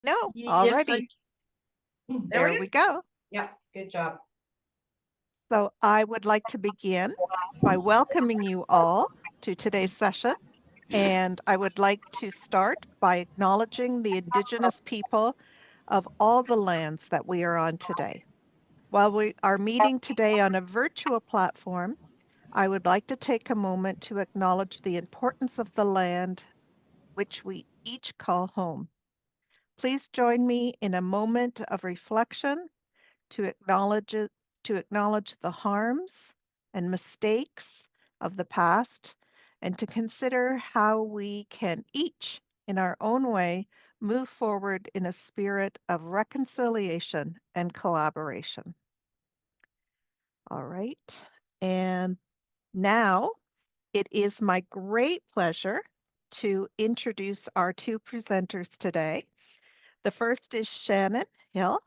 No, Yes, already. there There we go. we go. Yeah, good job. So I would like to begin by welcoming you all to today's session. And I would like to start by acknowledging the Indigenous people of all the lands that we are on today. While we are meeting today on a virtual platform, I would like to take a moment to acknowledge the importance of the land which we each call home. Please join me in a moment of reflection to acknowledge the harms and mistakes of the past and to consider how we can each in our own way move forward in a spirit of reconciliation and collaboration. All right. And now it is my great pleasure to introduce our two presenters today. The first is Shannon Hill.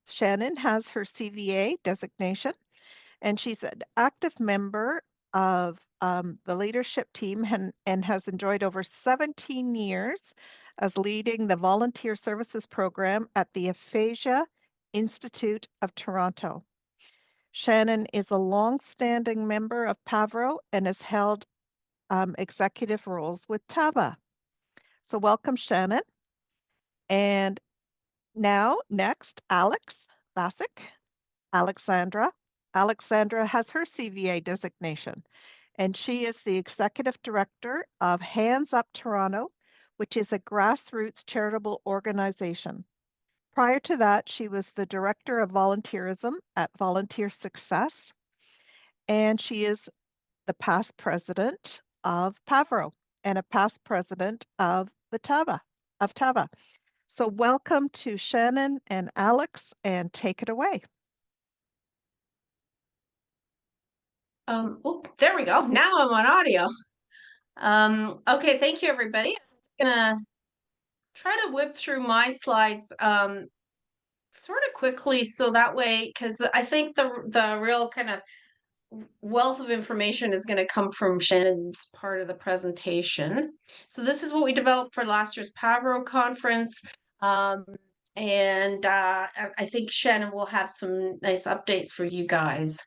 Shannon has her CVA designation, and she's an active member of the leadership team and has enjoyed over 17 years as leading the volunteer services program at the Aphasia Institute of Toronto. Shannon is a long-standing member of PAVRO and has held executive roles with TAVA. So welcome, Shannon. And now, next, Vasic. Aleksandra. Aleksandra has her CVA designation, and she is the executive director of Hands Up Toronto, which is a grassroots charitable organization. Prior to that, she was the director of volunteerism at Volunteer Success, and she is the past president of PAVRO and a past president of the TAVA. So welcome to Shannon and Alex, and take it away. Oh, there we go. Now I'm on audio. Okay, thank you, everybody. I'm just gonna try to whip through my slides sort of quickly, so that way, because I think the real kind of wealth of information is going to come from Shannon's part of the presentation. So this is what we developed for last year's PAVRO conference. And I think Shannon will have some nice updates for you guys.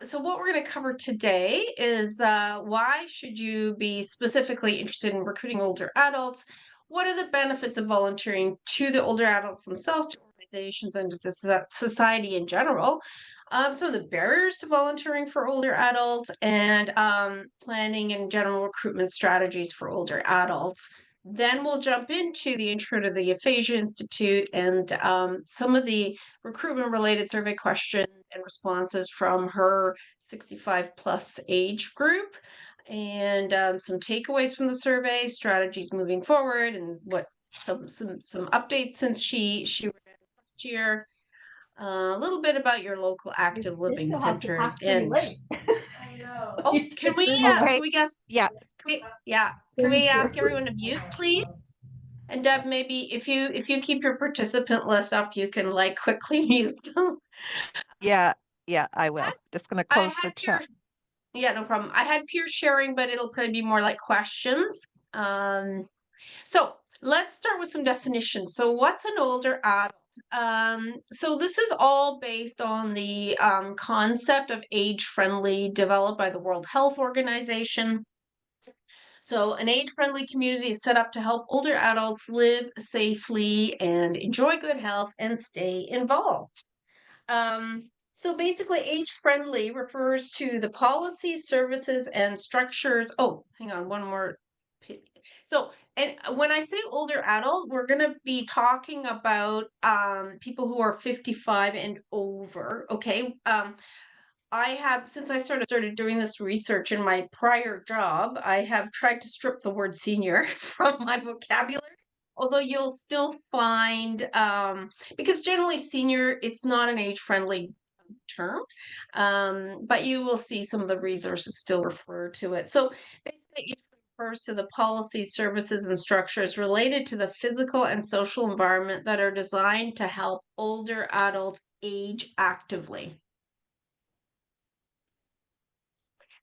So what we're going to cover today is why should you be specifically interested in recruiting older adults? What are the benefits of volunteering to the older adults themselves, to organizations, and to society in general? Some of the barriers to volunteering for older adults, and planning and general recruitment strategies for older adults. Then we'll jump into the intro to the Aphasia Institute and some of the recruitment related survey questions and responses from her 65 plus age group, and some takeaways from the survey, strategies moving forward, and what some updates since she ran last year. A little bit about your local active living centers, and I know. oh, can we guess? Yeah. Can we ask everyone to mute, please? And Deb, maybe if you keep your participant list up, you can like quickly mute. Yeah, I will. Just going to close the chat. Yeah, no problem. I had peer sharing, but it'll probably be more like questions. So let's start with some definitions. So what's an older adult? So this is all based on the concept of age-friendly developed by the World Health Organization. So an age-friendly community is set up to help older adults live safely and enjoy good health and stay involved. So basically, age-friendly refers to the policies, services, and structures. Oh, hang on, one more. So, and when I say older adult, we're going to be talking about people who are 55 and over. Okay. I have, since I started doing this research in my prior job, I have tried to strip the word senior from my vocabulary. Although you'll still find, because generally senior, it's not an age-friendly term, but you will see some of the resources still refer to it. So basically, it refers to the policies, services, and structures related to the physical and social environment that are designed to help older adults age actively.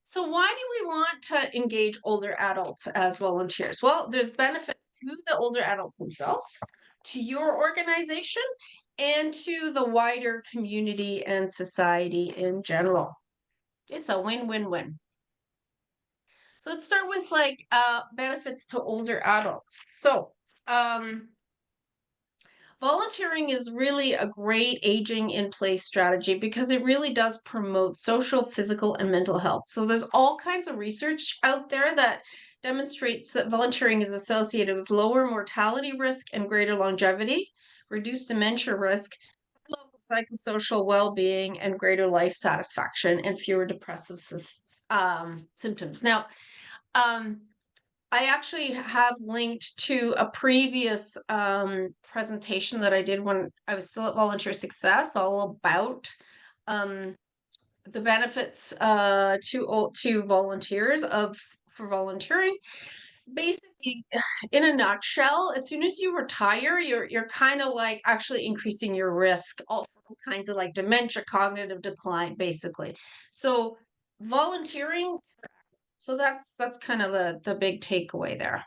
So why do we want to engage older adults as volunteers? Well, there's benefits to the older adults themselves, to your organization, and to the wider community and society in general. It's a win-win-win. So let's start with like benefits to older adults. So volunteering is really a great aging in place strategy because it really does promote social, physical, and mental health. So there's all kinds of research out there that demonstrates that volunteering is associated with lower mortality risk and greater longevity, reduced dementia risk, low psychosocial well-being, and greater life satisfaction, and fewer depressive symptoms. Now, I actually have linked to a previous presentation that I did when I was still at Volunteer Success, all about the benefits to volunteers for volunteering. Basically, in a nutshell, as soon as you retire, you're kind of like actually increasing your risk, all kinds of like dementia, cognitive decline, basically. So volunteering, so that's kind of the big takeaway there.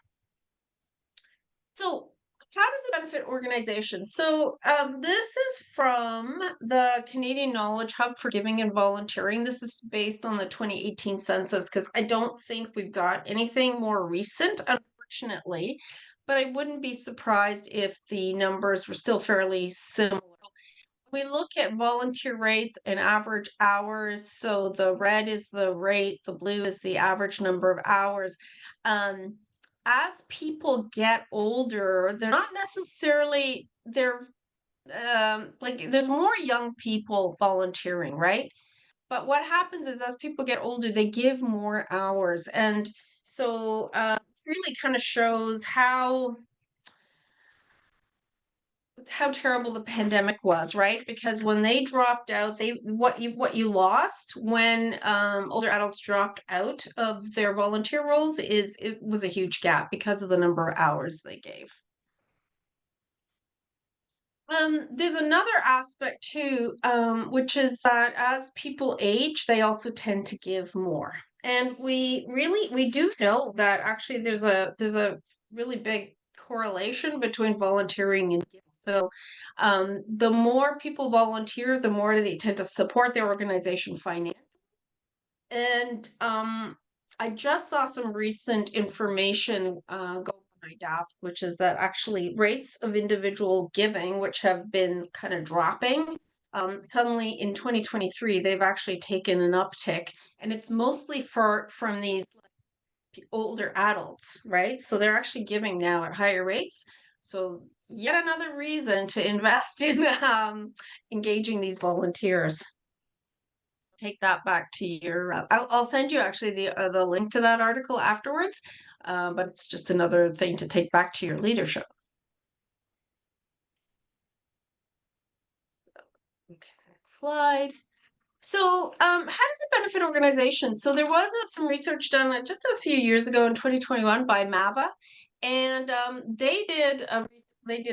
So how does it benefit organizations? So this is from the Canadian Knowledge Hub for Giving and Volunteering. This is based on the 2018 census because I don't think we've got anything more recent, unfortunately, but I wouldn't be surprised if the numbers were still fairly similar. We look at volunteer rates and average hours. So the red is the rate, the blue is the average number of hours. As people get older, they're not necessarily like there's more young people volunteering, right? But what happens is as people get older, they give more hours, and so it really kind of shows how terrible the pandemic was, right? Because when they dropped out, what you lost when older adults dropped out of their volunteer roles is it was a huge gap because of the number of hours they gave. There's another aspect too, which is that as people age, they also tend to give more. And we do know that actually there's a really big correlation between volunteering and giving. So the more people volunteer, the more they tend to support their organization financially. And I just saw some recent information go on my desk, which is that actually rates of individual giving, which have been kind of dropping, suddenly in 2023, they've actually taken an uptick, and it's mostly from these older adults, right? So they're actually giving now at higher rates. So yet another reason to invest in engaging these volunteers. Take that back to your I'll send you actually the link to that article afterwards, but it's just another thing to take back to your leadership. Okay, next slide. So how does it benefit organizations? So there was some research done just a few years ago in 2021 by MAVA, and they did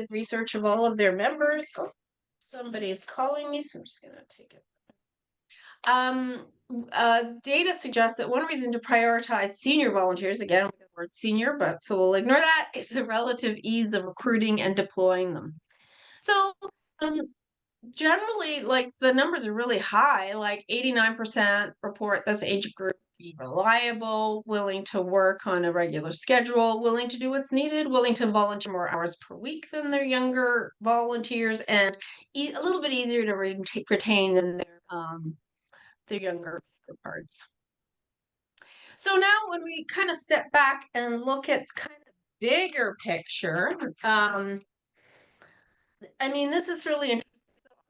research of all of their members. Oh, somebody's calling me, so I'm just gonna take it. Data suggests that one reason to prioritize senior volunteers, again, the word senior, but so we'll ignore that, is the relative ease of recruiting and deploying them. So um, generally, like the numbers are really high, like 89% report this age group be reliable, willing to work on a regular schedule, willing to do what's needed, willing to volunteer more hours per week than their younger volunteers, and a little bit easier to retain than their younger parts. So now when we kind of step back and look at kind of bigger picture, I mean, this is really interesting.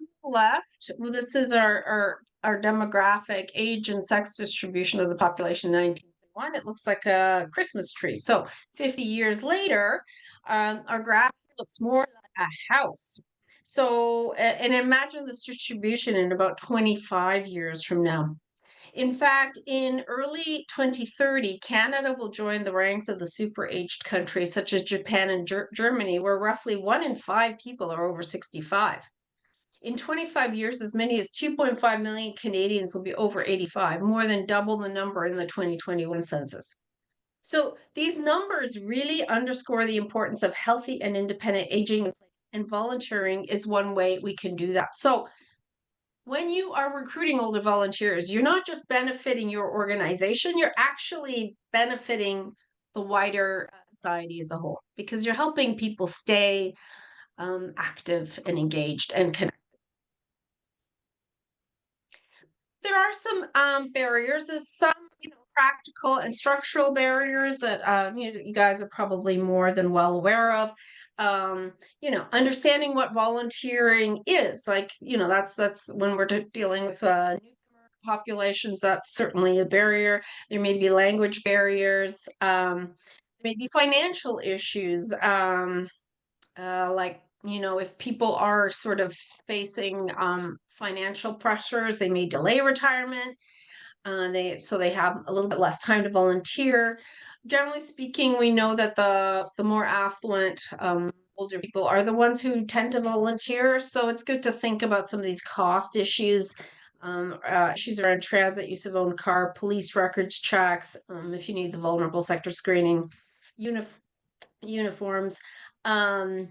On the left, well, this is our demographic age and sex distribution of the population in 1991. It looks like a Christmas tree. So 50 years later, our graph looks more like a house. So, and imagine this distribution in about 25 years from now. In fact, in early 2030, Canada will join the ranks of the super-aged countries such as Japan and Germany, where roughly 1 in 5 people are over 65. In 25 years, as many as 2.5 million Canadians will be over 85, more than double the number in the 2021 census. So these numbers really underscore the importance of healthy and independent aging, and volunteering is one way we can do that. So when you are recruiting older volunteers, you're not just benefiting your organization, you're actually benefiting the wider society as a whole, because you're helping people stay active and engaged and connected. There are some barriers. There's some, practical and structural barriers that you guys are probably more than well aware of. Understanding what volunteering is, like, that's when we're dealing with newcomer populations. That's certainly a barrier. There may be language barriers. Maybe financial issues. Like, if people are sort of facing financial pressures, they may delay retirement. They have a little bit less time to volunteer. Generally speaking, we know that the more affluent, older people are the ones who tend to volunteer. So it's good to think about some of these cost issues. Issues around transit, use of own car, police records checks, if you need the vulnerable sector screening, unif- uniforms. Um,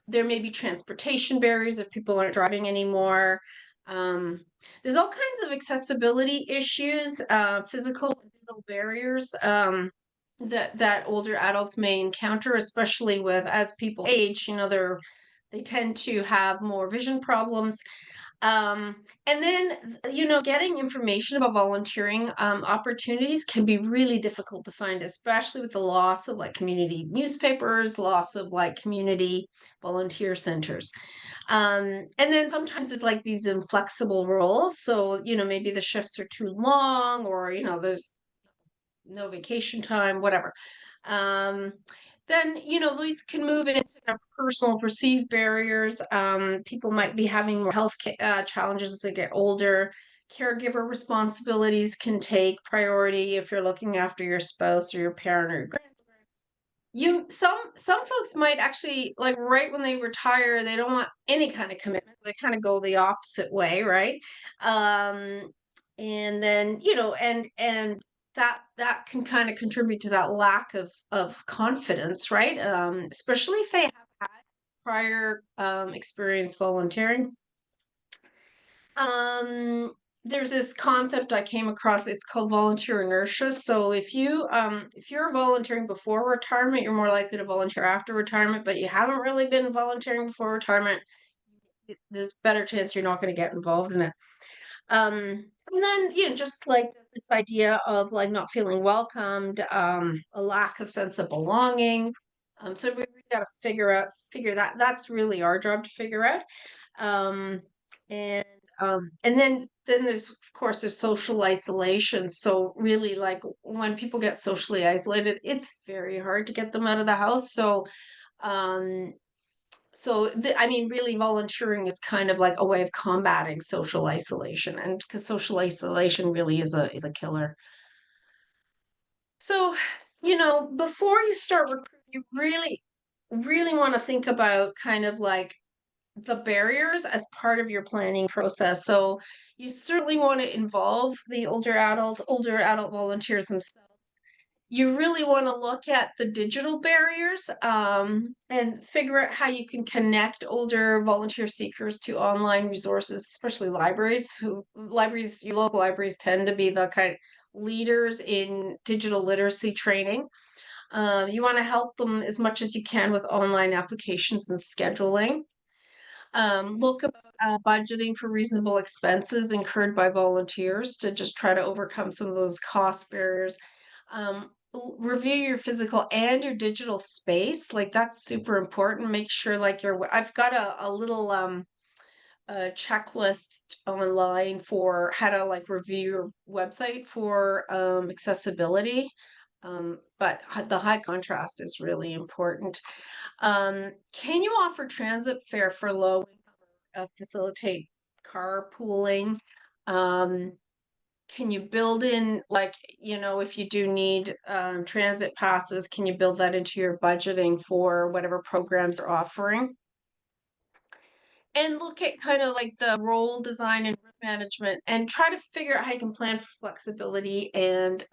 there may be transportation barriers if people aren't driving anymore. Um, there's all kinds of accessibility issues, physical and digital barriers, that older adults may encounter, especially with as people age. They tend to have more vision problems. And then, getting information about volunteering opportunities can be really difficult to find, especially with the loss of like community newspapers, loss of like community volunteer centers. And then sometimes it's like these inflexible roles. So, maybe the shifts are too long, or, there's no vacation time, whatever. Um, then, these can move into kind of personal perceived barriers. People might be having more health challenges as they get older. Caregiver responsibilities can take priority if you're looking after your spouse or your parent or your some folks might actually, like, right when they retire, they don't want any kind of commitment. They kind of go the opposite way, right? Um, and then, and that can kind of contribute to that lack of confidence, right? Especially if they have had prior experience volunteering. Um, there's this concept I came across. It's called volunteer inertia. So if you're volunteering before retirement, you're more likely to volunteer after retirement, but you haven't really been volunteering before retirement, there's better chance you're not going to get involved in it. And then, just like this idea of like not feeling welcomed, a lack of sense of belonging. So we really got to figure that. That's really our job to figure out. Um, and and then there's social isolation. So really, like, when people get socially isolated, it's very hard to get them out of the house. Um, I mean, really, volunteering is kind of like a way of combating social isolation, and because social isolation really is a killer. So, before you start recruiting, you really want to think about kind of like the barriers as part of your planning process. So you certainly want to involve the older adult volunteers themselves. You really want to look at the digital barriers, and figure out how you can connect older volunteer seekers to online resources, especially your local libraries tend to be the kind of leaders in digital literacy training. You want to help them as much as you can with online applications and scheduling. Look about budgeting for reasonable expenses incurred by volunteers to just try to overcome some of those cost barriers. Review your physical and your digital space. Like, that's super important. Make sure like I've got a little a checklist online for how to like review your website for accessibility. But the high contrast is really important. Can you offer transit fare for low facilitate carpooling? Um, can you build in, like, if you do need transit passes, can you build that into your budgeting for whatever programs are offering? and look at kind of like the role design and risk management and try to figure out how you can plan for flexibility and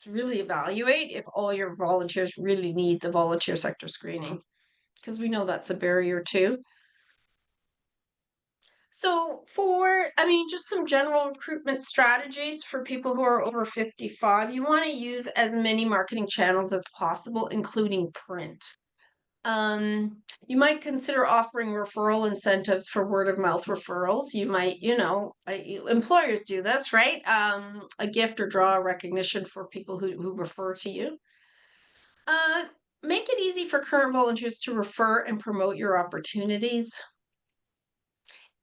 really evaluate if all your volunteers really need the volunteer sector screening, because we know that's a barrier too. So just some general recruitment strategies for people who are over 55, you want to use as many marketing channels as possible, including print. You might consider offering referral incentives for word of mouth referrals. You might, employers do this, right? A gift or draw recognition for people who refer to you. Make it easy for current volunteers to refer and promote your opportunities.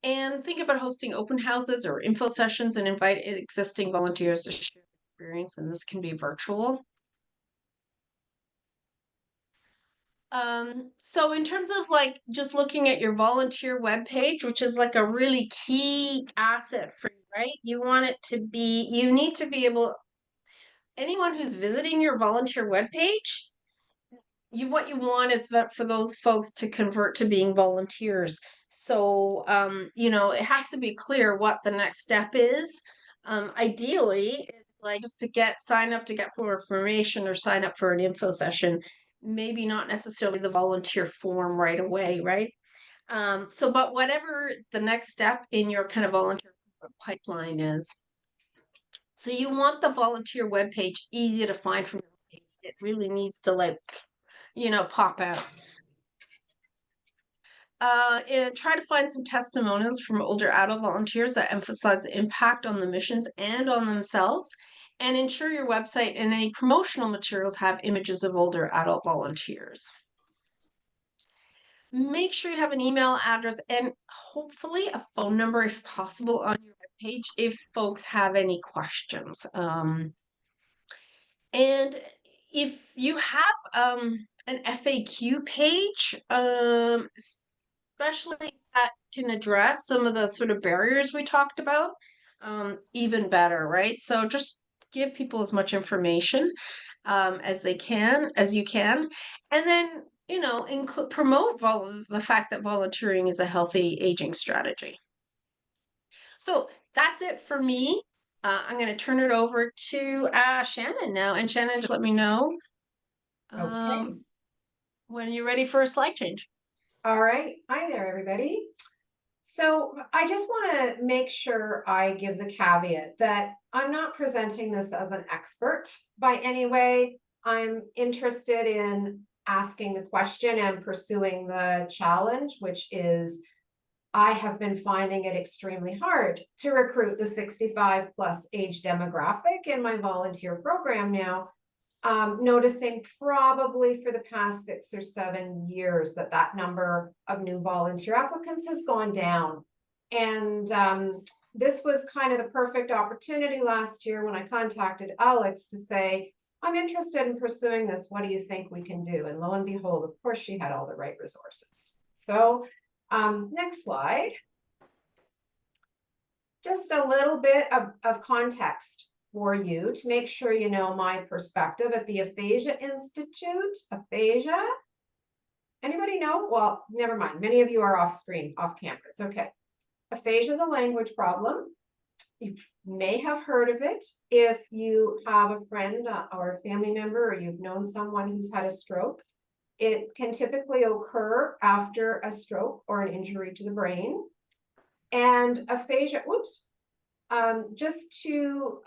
And think about hosting open houses or info sessions and invite existing volunteers to share experience, and this can be virtual. So in terms of like just looking at your volunteer webpage, which is like a really key asset for you, right? You need to be able, anyone who's visiting your volunteer webpage, what you want is for those folks to convert to being volunteers. So, it has to be clear what the next step is. Ideally, like just sign up to get more information or sign up for an info session, maybe not necessarily the volunteer form right away, right? But whatever the next step in your kind of volunteer pipeline is. So you want the volunteer webpage easy to find from your page. It really needs to pop out. And try to find some testimonials from older adult volunteers that emphasize the impact on the missions and on themselves, and ensure your website and any promotional materials have images of older adult volunteers. Make sure you have an email address and hopefully a phone number if possible on your webpage if folks have any questions. And if you have an FAQ page, especially that can address some of the sort of barriers we talked about, even better, right? So just give people as much information as you can, and then promote the fact that volunteering is a healthy aging strategy. So that's it for me. I'm going to turn it over to Shannon now, and Shannon, just let me know when you're ready for a slide change. All right. Hi there, everybody. So I just want to make sure I give the caveat that I'm not presenting this as an expert by any way. I'm interested in asking the question and pursuing the challenge, which is I have been finding it extremely hard to recruit the 65 plus age demographic in my volunteer program now. Noticing probably for the past 6 or 7 years that number of new volunteer applicants has gone down. And this was kind of the perfect opportunity last year when I contacted Alex to say, I'm interested in pursuing this. What do you think we can do? And lo and behold, of course, she had all the right resources. So next slide. Just a little bit of context for you to make sure you know my perspective at the Aphasia Institute. Aphasia? Anybody know? Well, never mind. Many of you are off screen, off camera. It's okay. Aphasia is a language problem. You may have heard of it if you have a friend or a family member, or you've known someone who's had a stroke. It can typically occur after a stroke or an injury to the brain. And aphasia, just to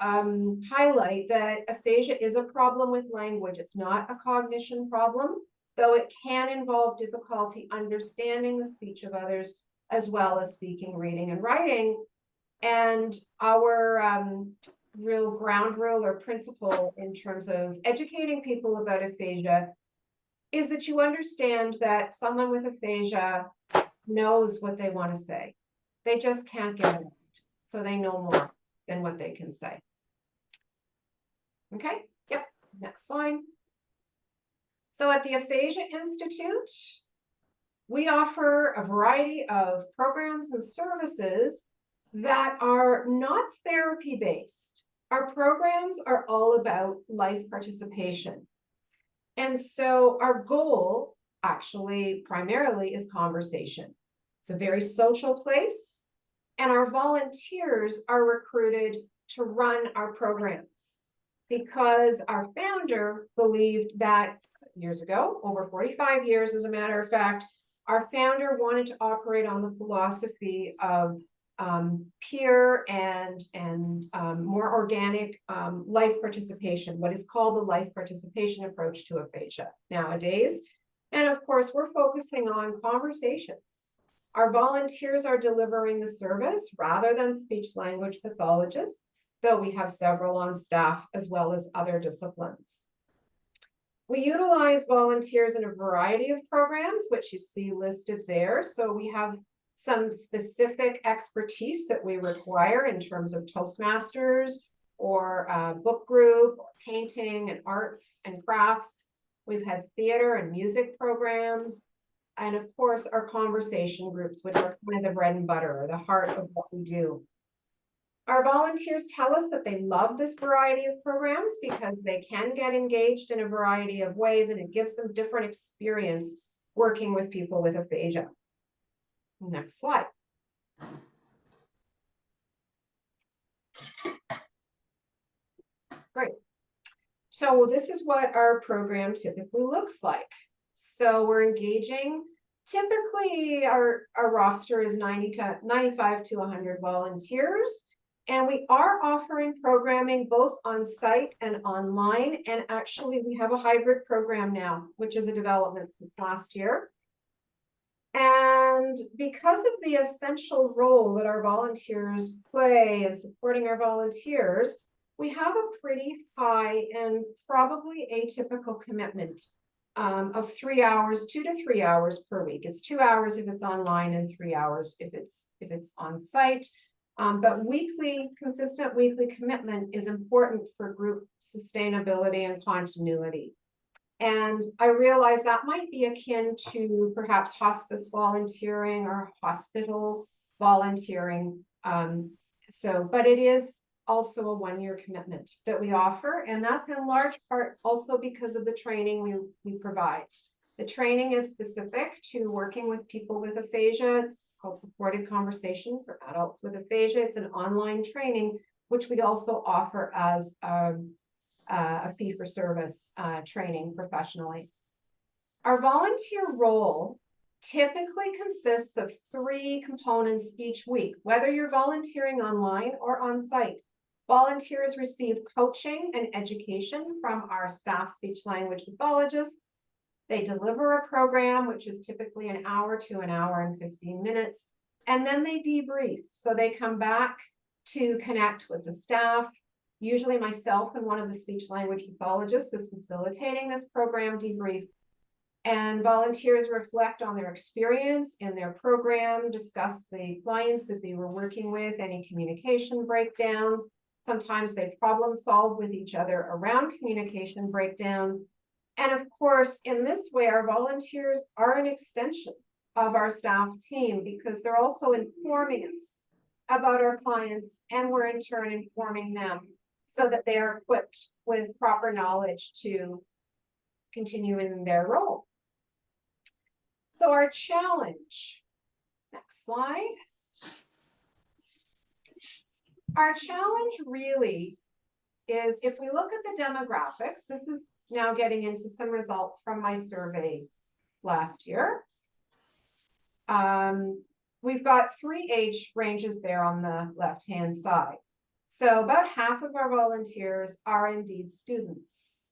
highlight that aphasia is a problem with language. It's not a cognition problem, though it can involve difficulty understanding the speech of others, as well as speaking, reading, and writing. And our real ground rule or principle in terms of educating people about aphasia is that you understand that someone with aphasia knows what they want to say. They just can't get it out. So they know more than what they can say. Okay, yep, next slide. So at the Aphasia Institute, we offer a variety of programs and services that are not therapy-based. Our programs are all about life participation. And so our goal, actually, primarily is conversation. It's a very social place, and our volunteers are recruited to run our programs because our founder believed that years ago, over 45 years, as a matter of fact, our founder wanted to operate on the philosophy of peer and more organic life participation, what is called the life participation approach to aphasia nowadays. And of course, we're focusing on conversations. Our volunteers are delivering the service rather than speech language pathologists, though we have several on staff as well as other disciplines. We utilize volunteers in a variety of programs, which you see listed there. So we have some specific expertise that we require in terms of Toastmasters or book group, or painting and arts and crafts. We've had theater and music programs. And of course, our conversation groups, which are kind of the bread and butter, or the heart of what we do. Our volunteers tell us that they love this variety of programs because they can get engaged in a variety of ways, and it gives them different experience working with people with aphasia. Next slide. Great. So this is what our program typically looks like. So we're engaging. Typically, our roster is 95 to 100 volunteers. And we are offering programming both on site and online. And actually, we have a hybrid program now, which is a development since last year. And because of the essential role that our volunteers play in supporting our volunteers, we have a pretty high and probably atypical commitment of 3 hours, 2 to 3 hours per week. It's 2 hours if it's online and 3 hours if it's on site. But consistent weekly commitment is important for group sustainability and continuity. And I realize that might be akin to perhaps hospice volunteering or hospital volunteering. But it is also a one-year commitment that we offer. And that's in large part also because of the training we provide. The training is specific to working with people with aphasia. It's called Supported Conversation for Adults with Aphasia. It's an online training, which we also offer as a fee-for-service training professionally. Our volunteer role typically consists of 3 components each week, whether you're volunteering online or on site. Volunteers receive coaching and education from our staff speech language pathologists. They deliver a program, which is typically an hour to an hour and 15 minutes, and then they debrief. So they come back to connect with the staff. Usually myself and one of the speech language pathologists is facilitating this program debrief. And volunteers reflect on their experience in their program, discuss the clients that they were working with, any communication breakdowns. Sometimes they problem solve with each other around communication breakdowns. And of course, in this way, our volunteers are an extension of our staff team because they're also informing us about our clients, and we're in turn informing them so that they are equipped with proper knowledge to continue in their role. So our challenge, next slide. Our challenge really is, if we look at the demographics, this is now getting into some results from my survey last year. We've got 3 age ranges there on the left-hand side. So about half of our volunteers are indeed students.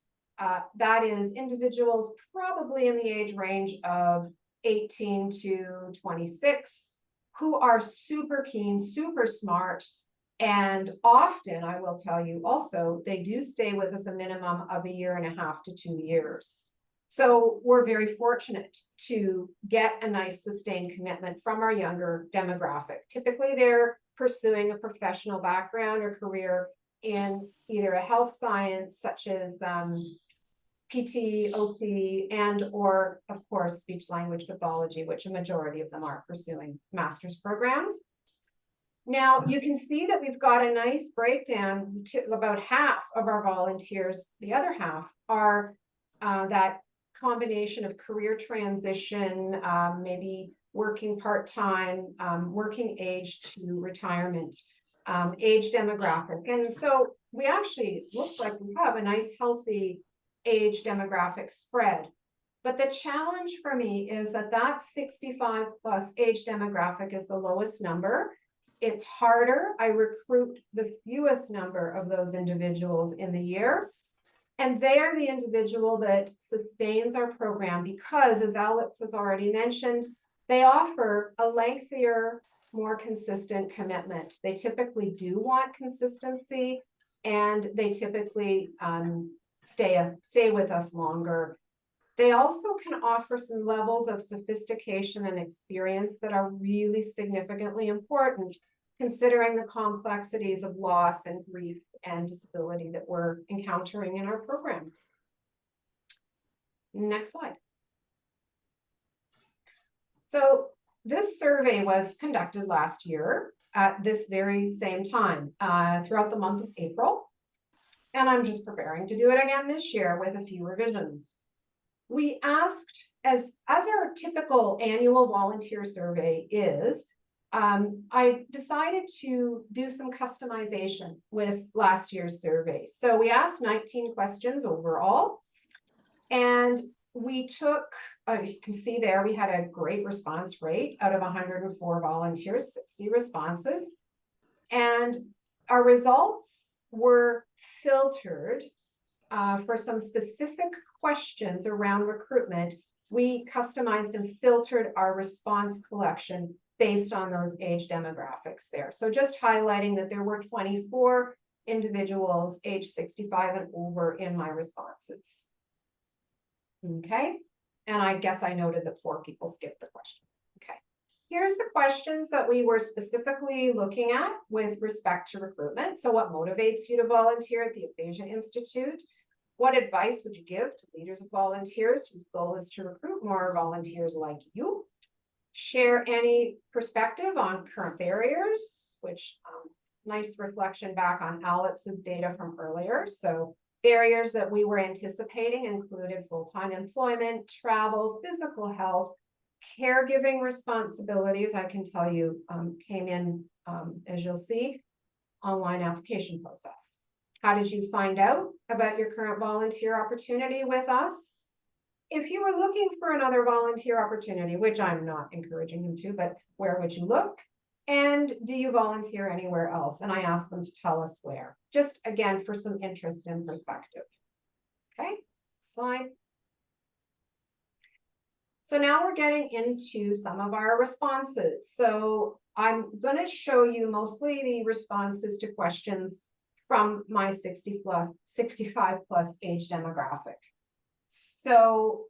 That is individuals probably in the age range of 18 to 26 who are super keen, super smart. And often, I will tell you also, they do stay with us a minimum of 1.5 to 2 years. So we're very fortunate to get a nice sustained commitment from our younger demographic. Typically, they're pursuing a professional background or career in either a health science, such as PT, OP, and or, of course, speech language pathology, which a majority of them are pursuing master's programs. Now, you can see that we've got a nice breakdown to about half of our volunteers. The other half are that combination of career transition, maybe working part-time, working age to retirement, age demographic. And so we actually, looks like we have a nice healthy age demographic spread. But the challenge for me is that 65 plus age demographic is the lowest number. It's harder. I recruit the fewest number of those individuals in the year. And they are the individual that sustains our program because, as Alex has already mentioned, they offer a lengthier, more consistent commitment. They typically do want consistency, and they typically stay with us longer. They also can offer some levels of sophistication and experience that are really significantly important, considering the complexities of loss and grief and disability that we're encountering in our program. Next slide. So this survey was conducted last year at this very same time, throughout the month of April. And I'm just preparing to do it again this year with a few revisions. We asked, as our typical annual volunteer survey is, I decided to do some customization with last year's survey. So we asked 19 questions overall, and we took, you can see there, we had a great response rate out of 104 volunteers, 60 responses. And our results were filtered for some specific questions around recruitment. We customized and filtered our response collection based on those age demographics there. So just highlighting that there were 24 individuals age 65 and over in my responses. Okay, and I guess I noted that 4 people skipped the question. Okay, here's the questions that we were specifically looking at with respect to recruitment. So what motivates you to volunteer at the Aphasia Institute? What advice would you give to leaders of volunteers whose goal is to recruit more volunteers like you? Share any perspective on current barriers, which nice reflection back on Alex's data from earlier. So barriers that we were anticipating included full-time employment, travel, physical health, caregiving responsibilities, I can tell you, came in, as you'll see, online application process. How did you find out about your current volunteer opportunity with us? If you were looking for another volunteer opportunity, which I'm not encouraging you to, but where would you look? And do you volunteer anywhere else? And I asked them to tell us where, just again, for some interest and perspective. Okay, slide. So now we're getting into some of our responses. So I'm going to show you mostly the responses to questions from my 65 plus age demographic. So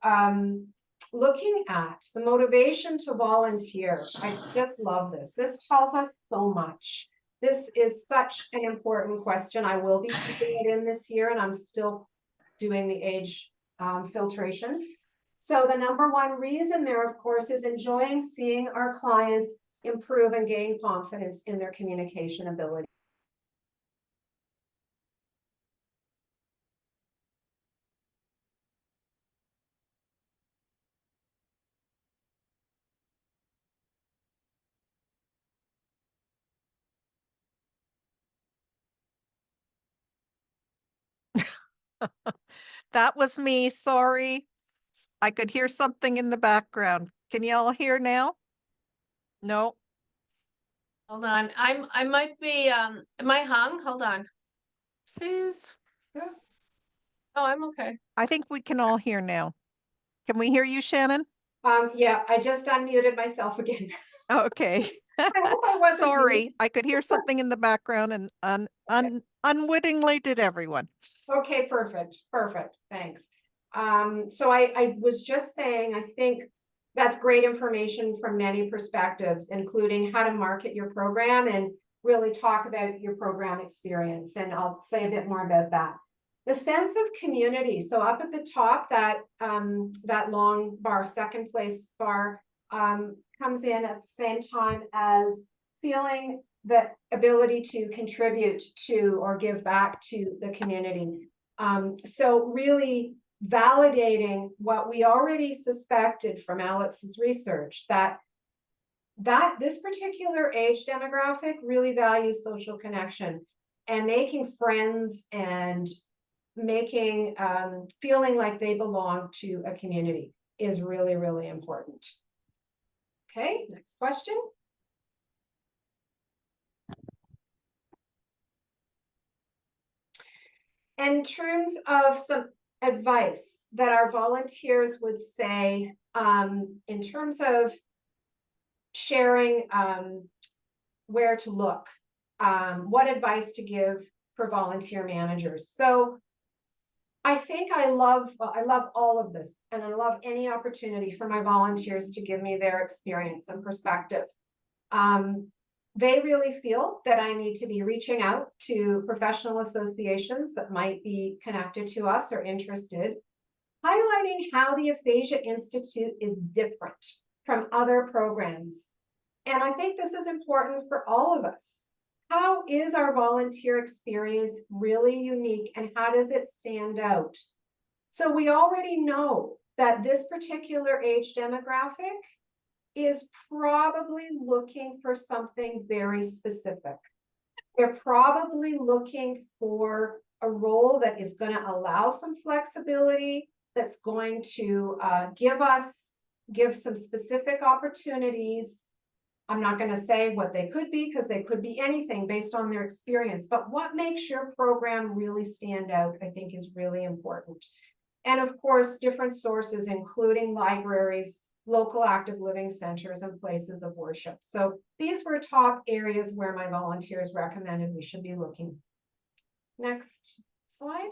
looking at the motivation to volunteer, I just love this. This tells us so much. This is such an important question. I will be keeping it in this year, and I'm still doing the age filtration. So the number one reason there, of course, is enjoying seeing our clients improve and gain confidence in their communication ability. That was me, sorry. I could hear something in the background. Can you all hear now? No. Hold on. I might be am I hung? Hold on. Says. Yeah. Oh, I'm okay. I think we can all hear now. Can we hear you, Shannon? Yeah, I just unmuted myself again. Okay. I hope I wasn't Sorry, I could hear something in the background and unwittingly did everyone. Okay, perfect, thanks. So I was just saying, I think that's great information from many perspectives, including how to market your program and really talk about your program experience. And I'll say a bit more about that. The sense of community. So up at the top, that long bar, second place bar, comes in at the same time as feeling the ability to contribute to or give back to the community. So really validating what we already suspected from Alex's research, that this particular age demographic really values social connection and making friends and making feeling like they belong to a community is really, really important. Okay, next question. In terms of some advice that our volunteers would say, in terms of sharing where to look, what advice to give for volunteer managers. So I think I love all of this, and I love any opportunity for my volunteers to give me their experience and perspective. They really feel that I need to be reaching out to professional associations that might be connected to us or interested, highlighting how the Aphasia Institute is different from other programs. And I think this is important for all of us. How is our volunteer experience really unique, and how does it stand out? So we already know that this particular age demographic is probably looking for something very specific. They're probably looking for a role that is going to allow some flexibility, that's going to give some specific opportunities. I'm not going to say what they could be, because they could be anything based on their experience, but what makes your program really stand out, I think, is really important. And of course, different sources, including libraries, local active living centers, and places of worship. So these were top areas where my volunteers recommended we should be looking. Next slide.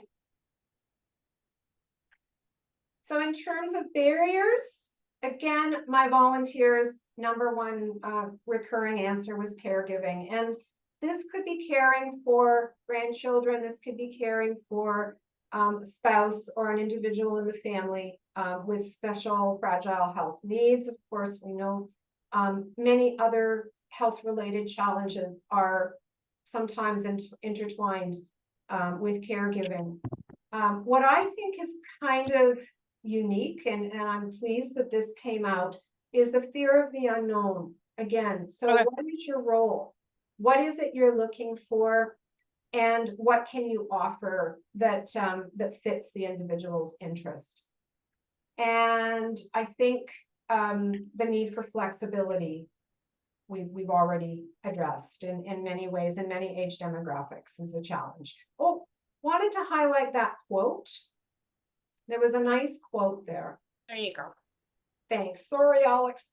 So in terms of barriers, again, my volunteers' number one recurring answer was caregiving. And this could be caring for grandchildren. This could be caring for a spouse or an individual in the family with special fragile health needs. Of course, we know many other health-related challenges are sometimes intertwined with caregiving. What I think is kind of unique, and I'm pleased that this came out, is the fear of the unknown. Again, so okay. What is your role? What is it you're looking for? And what can you offer that that fits the individual's interest? And I think the need for flexibility we've already addressed in many ways, in many age demographics, is a challenge. Oh, wanted to highlight that quote. There was a nice quote there. There you go. Thanks. Sorry, Alex.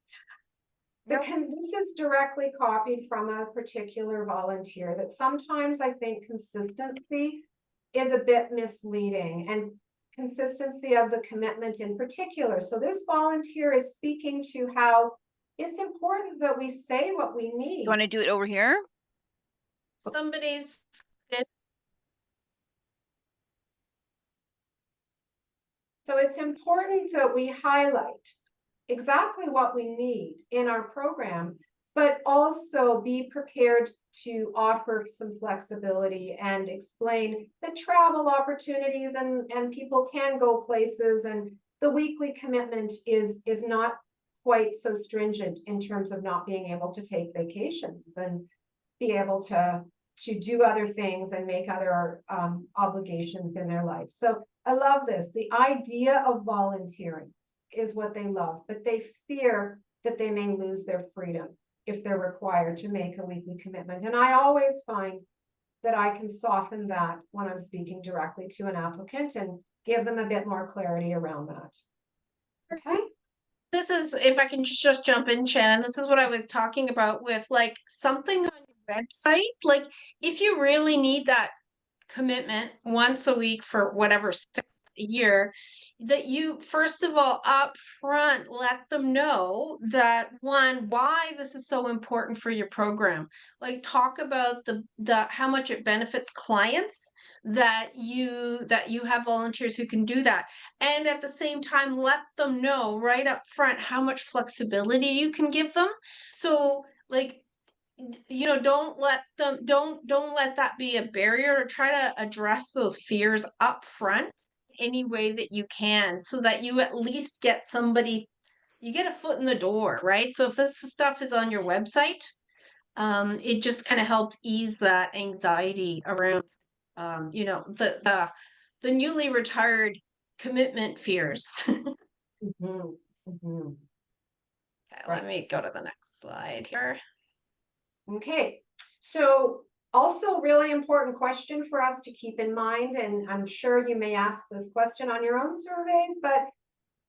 This is directly copied from a particular volunteer, that sometimes I think consistency is a bit misleading, and consistency of the commitment in particular. So this volunteer is speaking to how it's important that we say what we need. You want to do it over here? Somebody's... So it's important that we highlight exactly what we need in our program, but also be prepared to offer some flexibility and explain the travel opportunities, and people can go places, and the weekly commitment is not quite so stringent in terms of not being able to take vacations and be able to do other things and make other obligations in their life. So I love this. The idea of volunteering is what they love, but they fear that they may lose their freedom if they're required to make a weekly commitment. And I always find that I can soften that when I'm speaking directly to an applicant and give them a bit more clarity around that. Okay. This is, if I can just jump in, Shannon, this is what I was talking about with like something on your website. Like if you really need that commitment once a week for whatever, a year, that you first of all up front let them know that, one, why this is so important for your program. Like talk about the how much it benefits clients that you have volunteers who can do that, and at the same time let them know right up front how much flexibility you can give them. So like, you know, don't let that be a barrier, to try to address those fears up front any way that you can, so that you at least get somebody you get a foot in the door, right? So if this stuff is on your website, it just kind of helps ease that anxiety around, the newly retired commitment fears. Mhm, mhm. Okay, let Right. me go to the next slide here. Okay, so also really important question for us to keep in mind, and I'm sure you may ask this question on your own surveys, but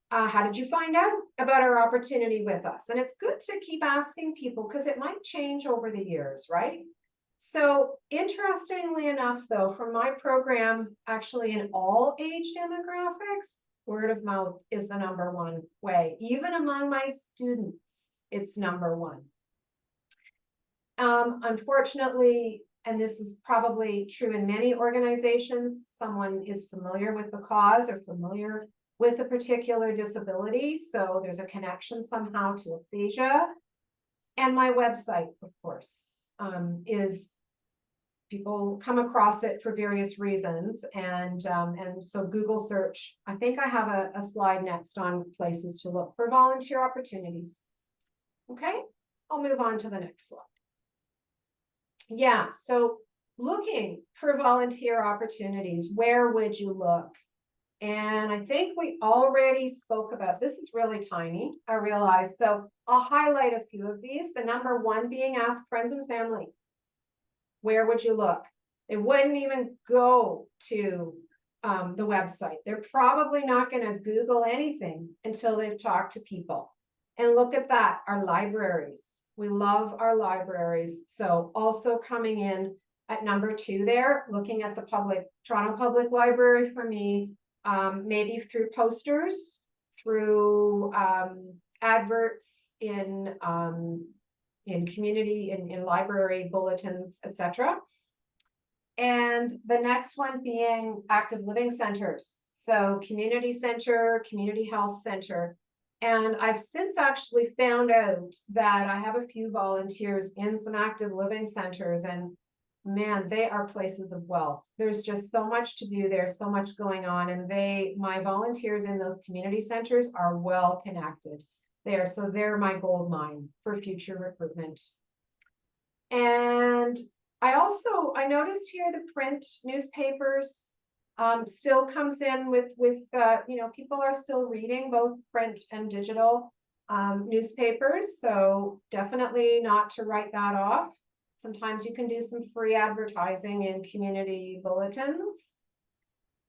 how did you find out about our opportunity with us? And it's good to keep asking people because it might change over the years, right? So interestingly enough, though, from my program, actually in all age demographics, word of mouth is the #1 way. Even among my students, it's #1. Unfortunately, and this is probably true in many organizations, someone is familiar with the cause or familiar with a particular disability. So there's a connection somehow to aphasia. And my website, of course, is people come across it for various reasons. And so Google search, I think I have a slide next on places to look for volunteer opportunities. Okay, I'll move on to the next slide. Yeah, so looking for volunteer opportunities, where would you look? And I think we already spoke about, this is really tiny, I realize. So I'll highlight a few of these. The #1 being ask friends and family. Where would you look? They wouldn't even go to the website. They're probably not going to Google anything until they've talked to people. And look at that, our libraries. We love our libraries. So also coming in at #2 there, looking at the Toronto Public Library for me, maybe through posters, through adverts in community, in library bulletins, etc. And the next one being active living centers. So community center, community health center. And I've since actually found out that I have a few volunteers in some active living centers, and man, they are places of wealth. There's just so much to do there, so much going on. And my volunteers in those community centers are well connected there. So they're my gold mine for future recruitment. And I noticed here the print newspapers still comes in with people are still reading both print and digital newspapers. So definitely not to write that off. Sometimes you can do some free advertising in community bulletins.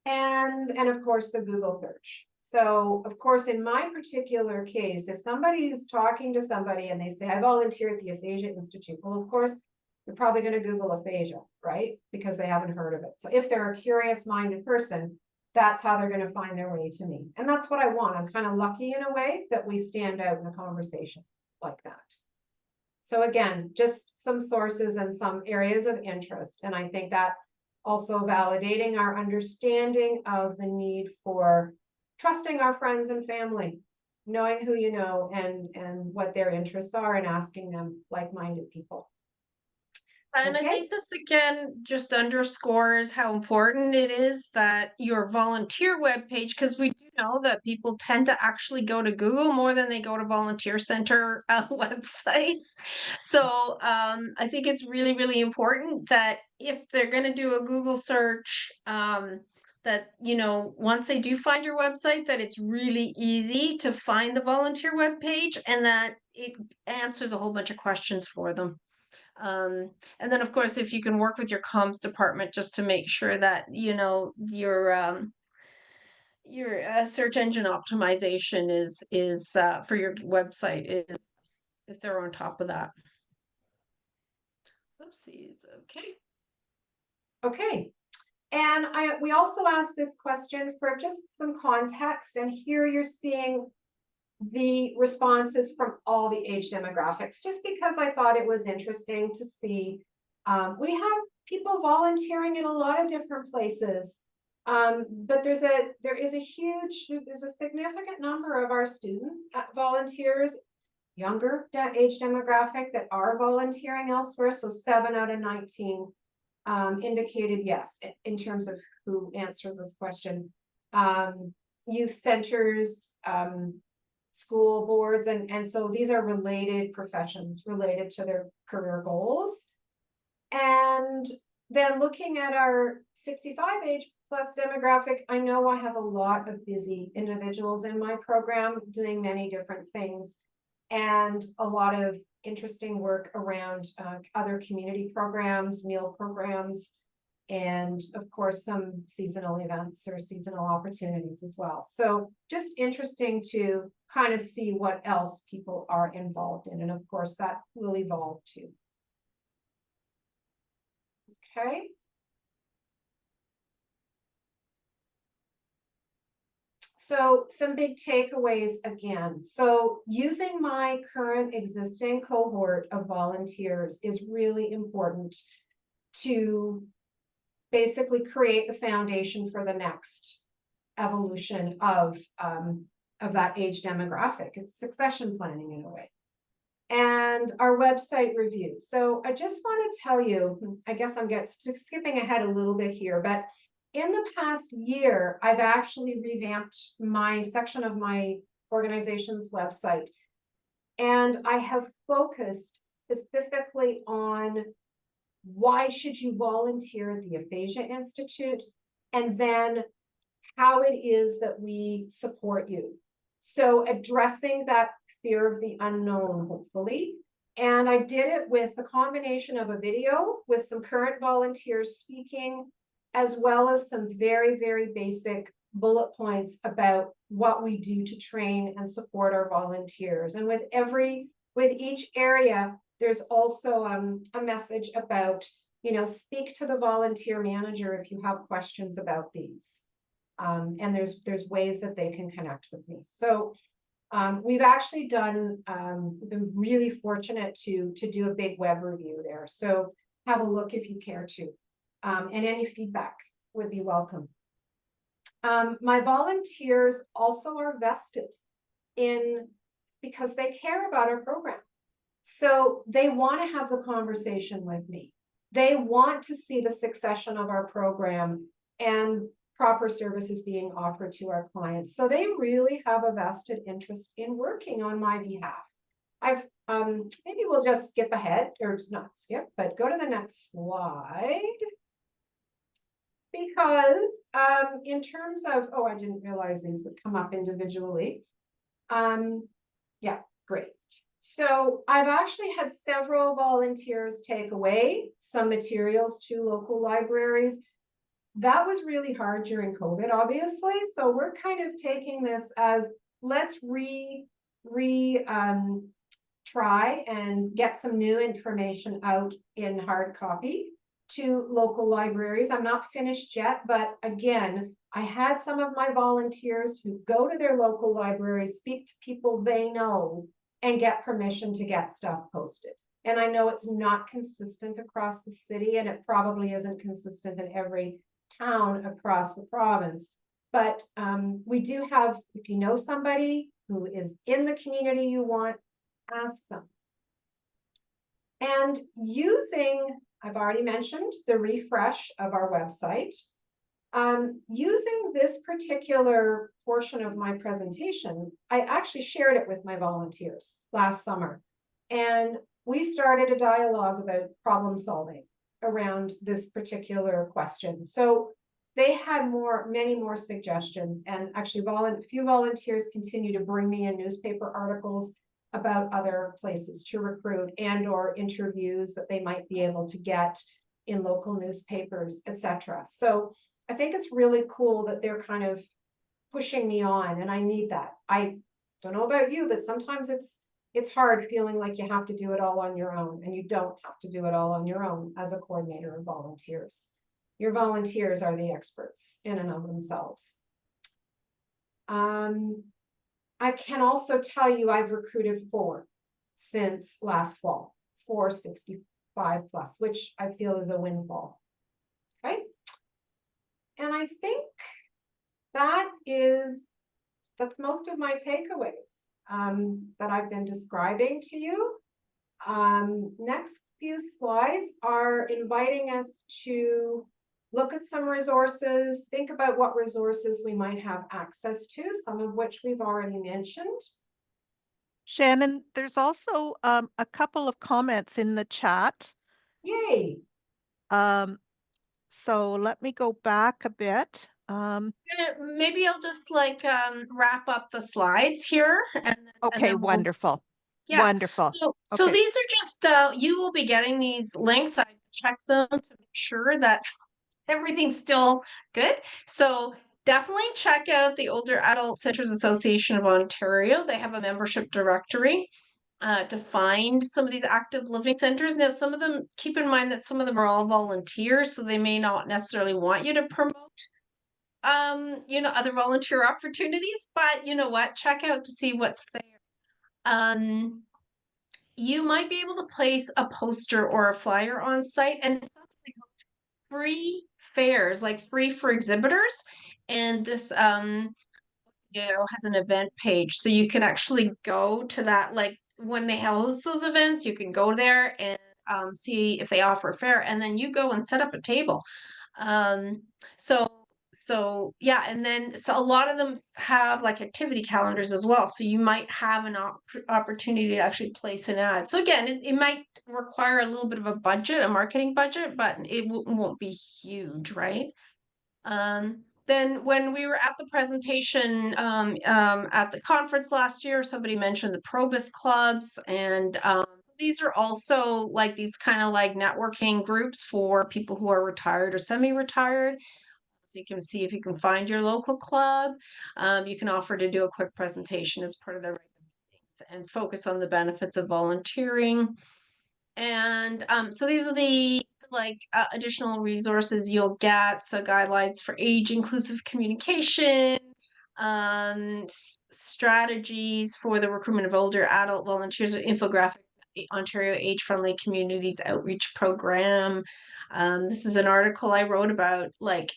And of course the Google search. So of course, in my particular case, if somebody is talking to somebody and they say, I volunteer at the Aphasia Institute, well, of course, they're probably going to Google aphasia, right? Because they haven't heard of it. So if they're a curious minded person, that's how they're going to find their way to me. And that's what I want. I'm kind of lucky in a way that we stand out in a conversation like that. So again, just some sources and some areas of interest. And I think that also validating our understanding of the need for trusting our friends and family, knowing who you know and what their interests are, and asking them like-minded people. And I think this again just underscores how important it is that your volunteer webpage, because we do know that people tend to actually go to Google more than they go to volunteer center websites. So I think it's really, really important that if they're going to do a Google search, that, once they do find your website, that it's really easy to find the volunteer webpage and that it answers a whole bunch of questions for them. And then of course, if you can work with your comms department just to make sure that, your search engine optimization is for your website is, if they're on top of that. Oopsies. Okay. And we also asked this question for just some context, and here you're seeing the responses from all the age demographics, just because I thought it was interesting to see. We have people volunteering in a lot of different places, but there's a significant number of our student volunteers, younger age demographic, that are volunteering elsewhere. So 7 out of 19 indicated yes in terms of who answered this question. Youth centers, school boards, and so these are related professions related to their career goals. And then looking at our 65 age plus demographic, I know I have a lot of busy individuals in my program doing many different things, and a lot of interesting work around other community programs, meal programs, and of course some seasonal events or seasonal opportunities as well. So just interesting to kind of see what else people are involved in, and of course that will evolve too. Okay. So some big takeaways again. So using my current existing cohort of volunteers is really important to basically create the foundation for the next evolution of that age demographic. It's succession planning in a way. And our website review. So I just want to tell you, I guess I'm skipping ahead a little bit here, but in the past year, I've actually revamped my section of my organization's website. And I have focused specifically on why should you volunteer at the Aphasia Institute, and then how it is that we support you. So addressing that fear of the unknown, hopefully. And I did it with a combination of a video with some current volunteers speaking, as well as some very, very basic bullet points about what we do to train and support our volunteers. And with each area, there's also a message about, speak to the volunteer manager if you have questions about these. And there's ways that they can connect with me. So we've actually been really fortunate to do a big web review there. So have a look if you care to. And any feedback would be welcome. My volunteers also are vested because they care about our program. So they want to have the conversation with me. They want to see the succession of our program and proper services being offered to our clients. So they really have a vested interest in working on my behalf. Maybe we'll just skip ahead, or not skip, but go to the next slide. Because in terms of, I didn't realize these would come up individually. Yeah, great. So I've actually had several volunteers take away some materials to local libraries. That was really hard during COVID, obviously. So we're kind of taking this as, let's try and get some new information out in hard copy to local libraries. I'm not finished yet, but again, I had some of my volunteers who go to their local libraries, speak to people they know, and get permission to get stuff posted. And I know it's not consistent across the city, and it probably isn't consistent in every town across the province. But we do have, if you know somebody who is in the community you want, ask them. And using, I've already mentioned the refresh of our website. Using this particular portion of my presentation, I actually shared it with my volunteers last summer. And we started a dialogue about problem solving around this particular question. So they had many more suggestions, and actually a few volunteers continue to bring me in newspaper articles about other places to recruit and or interviews that they might be able to get in local newspapers, etc. So I think it's really cool that they're kind of pushing me on, and I need that. I don't know about you, but sometimes it's hard feeling like you have to do it all on your own, and you don't have to do it all on your own as a coordinator of volunteers. Your volunteers are the experts in and of themselves. I can also tell you I've recruited 4 since last fall, 4 65 plus, which I feel is a windfall. Okay. And I think that's most of my takeaways that I've been describing to you. Next few slides are inviting us to look at some resources, think about what resources we might have access to, some of which we've already mentioned. Shannon, there's also a couple of comments in the chat. Yay. So let me go back a bit. Maybe I'll just like wrap up the slides here, and Okay, then wonderful. yeah. Wonderful. So Okay. these are just you will be getting these links. I check them to make sure that everything's still good. So definitely check out the Older Adult Centres Association of Ontario. They have a membership directory to find some of these active living centers. Now, some of them, keep in mind that some of them are all volunteers, so they may not necessarily want you to promote other volunteer opportunities, but you know what? Check out to see what's there. You might be able to place a poster or a flyer on site, and something free fairs, like free for exhibitors. And this has an event page, so you can actually go to that. Like when they host those events, you can go there and see if they offer a fair, and then you go and set up a table. Um, so yeah, and then so a lot of them have like activity calendars as well. So you might have an opportunity to actually place an ad. So again, it might require a little bit of a budget, a marketing budget, but it won't be huge, right? Then when we were at the presentation at the conference last year, somebody mentioned the Probus clubs, and these are also like these kind of like networking groups for people who are retired or semi-retired. So you can see if you can find your local club. You can offer to do a quick presentation as part of their meetings and focus on the benefits of volunteering. And so these are the additional resources you'll get. So guidelines for age inclusive communication, strategies for the recruitment of older adult volunteers, with infographic Ontario Age Friendly Communities Outreach Program. This is an article I wrote about like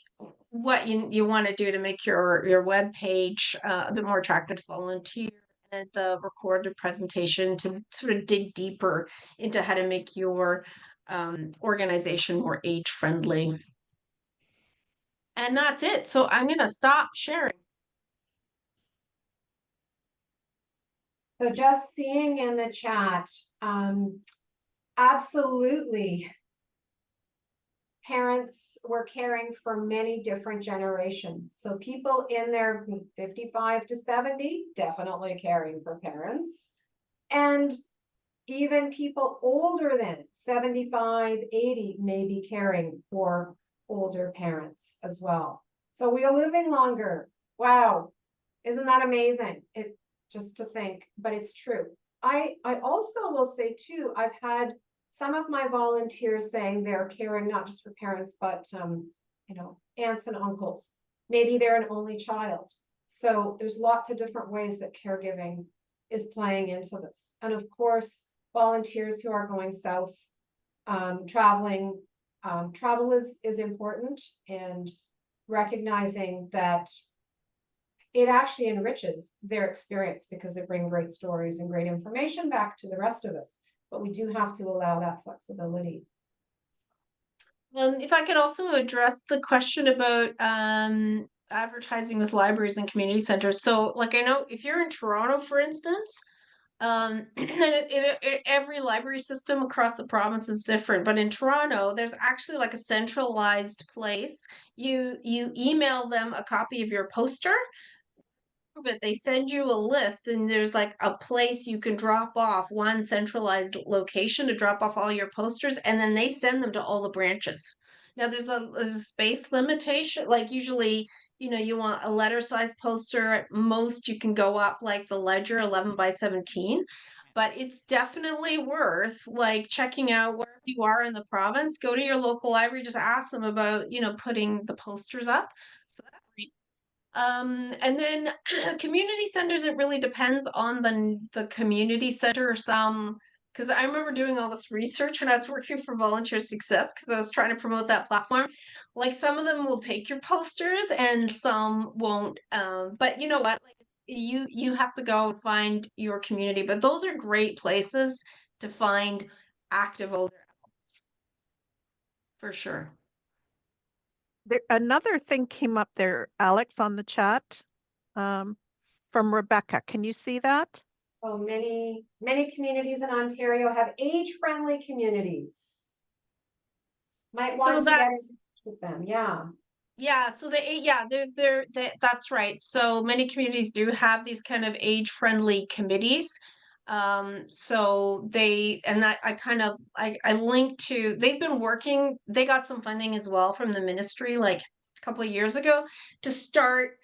what you want to do to make your web page a bit more attractive to volunteer, and the recorded presentation to sort of dig deeper into how to make your organization more age friendly. And that's it. So I'm going to stop sharing. So just seeing in the chat, absolutely. Parents were caring for many different generations. So people in their 55 to 70, definitely caring for parents. And even people older than 75, 80 may be caring for older parents as well. So we are living longer. Wow. Isn't that amazing? It just to think, but it's true. I also will say too, I've had some of my volunteers saying they're caring not just for parents, but aunts and uncles. Maybe they're an only child. So there's lots of different ways that caregiving is playing into this. And of course, volunteers who are going south, traveling, travel is important, and recognizing that it actually enriches their experience because they bring great stories and great information back to the rest of us. But we do have to allow that flexibility. If I could also address the question about advertising with libraries and community centers. So like I know if you're in Toronto, for instance, and every library system across the province is different, but in Toronto there's actually like a centralized place. You email them a copy of your poster, but they send you a list, and there's like a place you can drop off, one centralized location to drop off all your posters, and then they send them to all the branches. Now there's a space limitation, like usually you want a letter size poster. At most you can go up like the ledger 11 by 17, but it's definitely worth like checking out where you are in the province. Go to your local library, just ask them about putting the posters up. So that's great. And then community centers, it really depends on the community center. Some, because I remember doing all this research when I was working for Volunteer Success, because I was trying to promote that platform. Like some of them will take your posters and some won't. But you know what? Like you have to go and find your community. But those are great places to find active older adults, for sure. Another thing came up there, Alex, on the chat from Rebecca. Can you see that? Oh, many communities in Ontario have age-friendly communities. Might So want to get in that's, touch with them, yeah. yeah, so that's right. So many communities do have these kind of age-friendly committees. So they, and that I linked to, they've been working, they got some funding as well from the ministry like a couple of years ago to start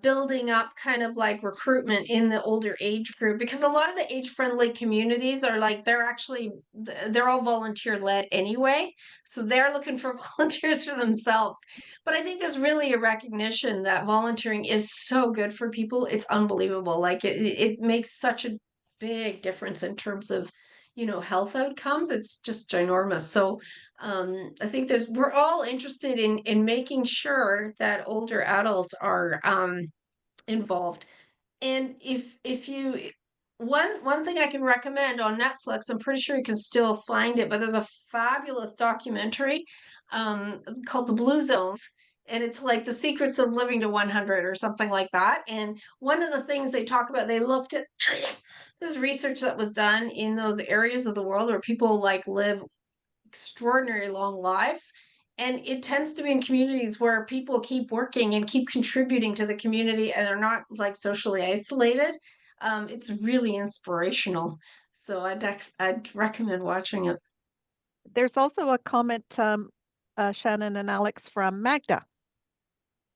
building up kind of like recruitment in the older age group, because a lot of the age friendly communities are like they're all volunteer led anyway, so they're looking for volunteers for themselves. But I think there's really a recognition that volunteering is so good for people. It's unbelievable. Like it makes such a big difference in terms of health outcomes. It's just ginormous. So I think we're all interested in making sure that older adults are involved. And if you one thing I can recommend on Netflix, I'm pretty sure you can still find it, but there's a fabulous documentary called The Blue Zones. And it's like the secrets of living to 100 or something like that. And one of the things they talk about, they looked at this research that was done in those areas of the world where people like live extraordinary long lives. And it tends to be in communities where people keep working and keep contributing to the community and are not like socially isolated. It's really inspirational. So I'd recommend watching it. There's also a comment, Shannon and Alex, from Magda.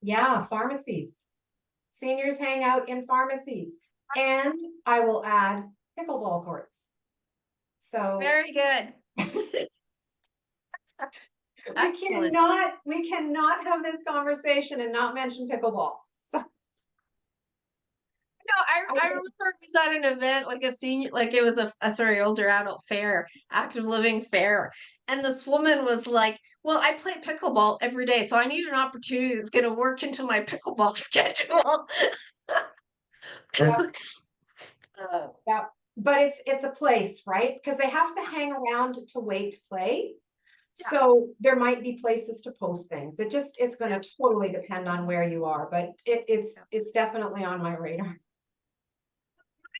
Yeah, pharmacies. Seniors hang out in pharmacies. And I will add pickleball courts. So Very good. Excellent. we cannot have this conversation and not mention pickleball. So I remember it was at an event, like a senior, like it was a older adult fair, active living fair. And this woman was like, well, I play pickleball every day, so I need an opportunity that's going to work into my pickleball schedule. yeah, but it's a place, right? Because they have to hang around to wait to play. Yeah. So there might be places to post things. It's going to Yep. totally depend on where you are, but it's definitely on my radar.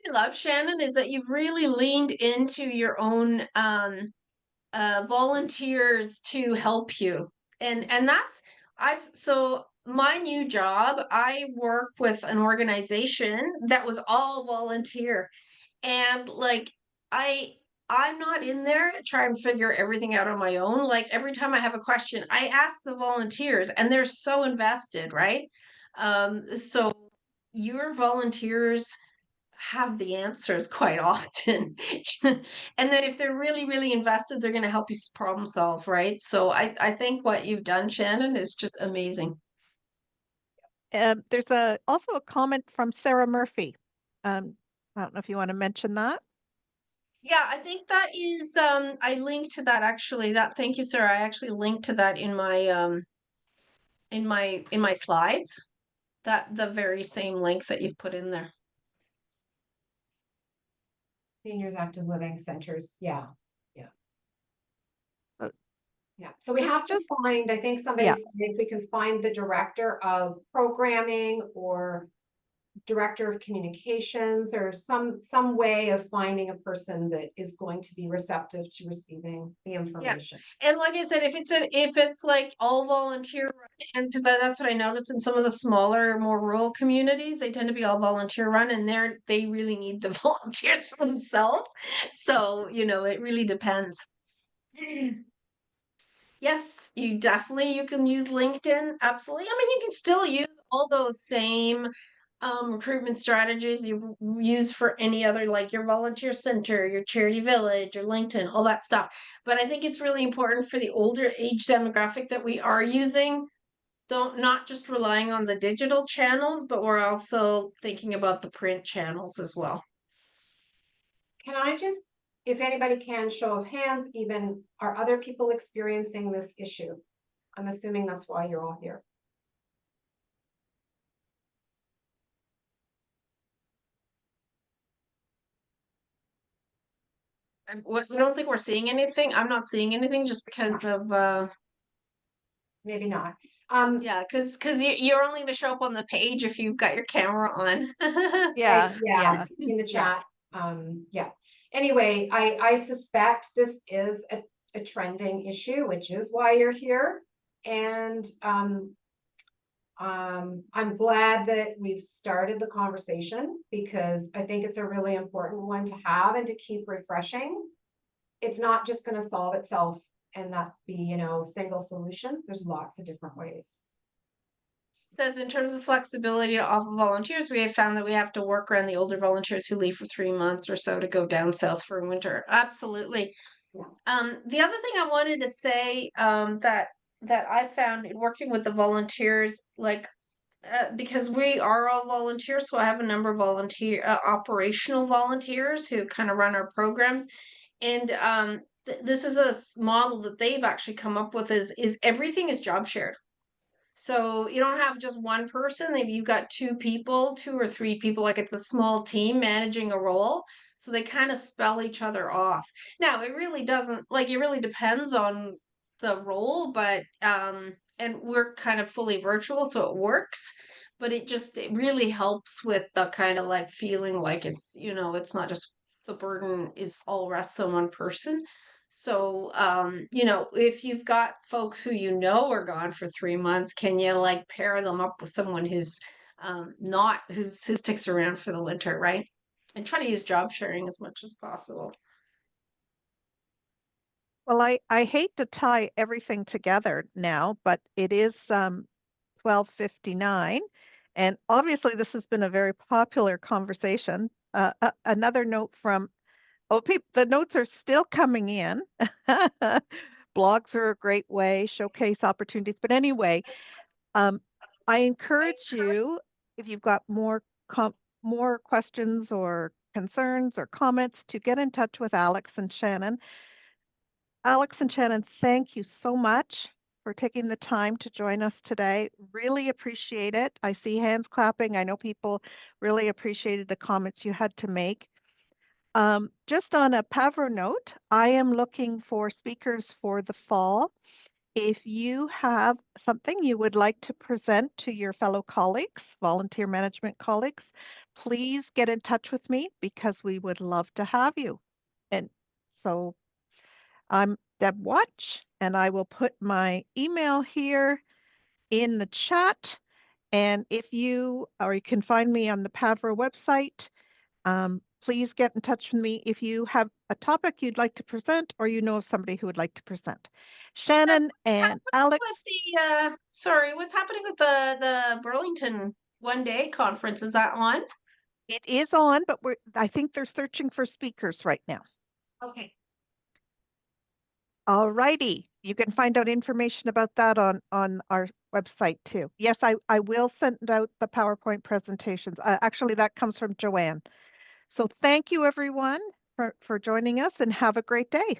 I love, Shannon, is that you've really leaned into your own volunteers to help you. And that's so my new job, I work with an organization that was all volunteer. And like I'm not in there to try and figure everything out on my own. Like every time I have a question, I ask the volunteers and they're so invested, right? So your volunteers have the answers quite often. And then if they're really, really invested, they're going to help you problem solve, right? So I think what you've done, Shannon, is just amazing. There's also a comment from Sarah Murphy. I don't know if you want to mention that. Yeah, I think that is I linked to that actually. Thank you, Sarah. I actually linked to that in my slides. That the very same link that you've put in there. Seniors active living centers. Yeah. So, yeah. So we have to find, I think somebody said if we can find the director of programming or director of communications or some way of finding a person that is going to be receptive to receiving the information. Yeah. And like I said, if it's like all volunteer, and because that's what I noticed in some of the smaller, more rural communities, they tend to be all volunteer run, and they really need the volunteers for themselves. So it really depends. Yes, you can use LinkedIn. Absolutely. I mean, you can still use all those same recruitment strategies you use for any other, like your volunteer center, your charity village, your LinkedIn, all that stuff. But I think it's really important for the older age demographic that we are using, not just relying on the digital channels, but we're also thinking about the print channels as well. Can I just, if anybody can, show of hands, even are other people experiencing this issue? I'm assuming that's why you're all here. I don't think we're seeing anything. I'm not seeing anything just because of maybe not. Yeah, because you're only gonna show up on the page if you've got your camera on. Yeah, yeah, in the yeah. chat. Yeah. Anyway, I suspect this is a trending issue, which is why you're here. And I'm glad that we've started the conversation because I think it's a really important one to have and to keep refreshing. It's not just going to solve itself and that be, you know, single solution. There's lots of different ways. Says in terms of flexibility to offer volunteers, we have found that we have to work around the older volunteers who leave for 3 months or so to go down south for winter. Absolutely. The other thing I wanted to say, that I found in working with the volunteers, like, because we are all volunteers, so I have a number of operational volunteers who kind of run our programs, and this is a model that they've actually come up with is everything is job shared. So you don't have just one person, maybe you've got two or three people, like it's a small team managing a role. So they kind of spell each other off. Now, it really doesn't, like, it really depends on the role, but and we're kind of fully virtual, so it works. But it really helps with the kind of like feeling like it's, it's not just the burden is all rests on one person. So, if you've got folks who are gone for 3 months, can you like pair them up with someone who's not who sticks around for the winter, right? And try to use job sharing as much as possible. Well, I hate to tie everything together now, but it is 12:59, and obviously this has been a very popular conversation. Another note from the notes are still coming in. Blogs are a great way, showcase opportunities. But anyway, I encourage you, if you've got more questions or concerns or comments, to get in touch with Alex and Shannon. Alex and Shannon, thank you so much for taking the time to join us today. Really appreciate it. I see hands clapping. I know people really appreciated the comments you had to make. Just on a Pavro note, I am looking for speakers for the fall. If you have something you would like to present to your fellow colleagues, volunteer management colleagues, please get in touch with me because we would love to have you. And so I'm Deb Watch, and I will put my email here in the chat. And you can find me on the Pavro website. Please get in touch with me if you have a topic you'd like to present or you know of somebody who would like to present. Shannon and Alex. What's happening with the Burlington one-day conference? Is that on? It is on, but I think they're searching for speakers right now. Okay. All righty. You can find out information about that on our website too. Yes, I will send out the PowerPoint presentations. Actually, that comes from Joanne. So thank you everyone for joining us and have a great day.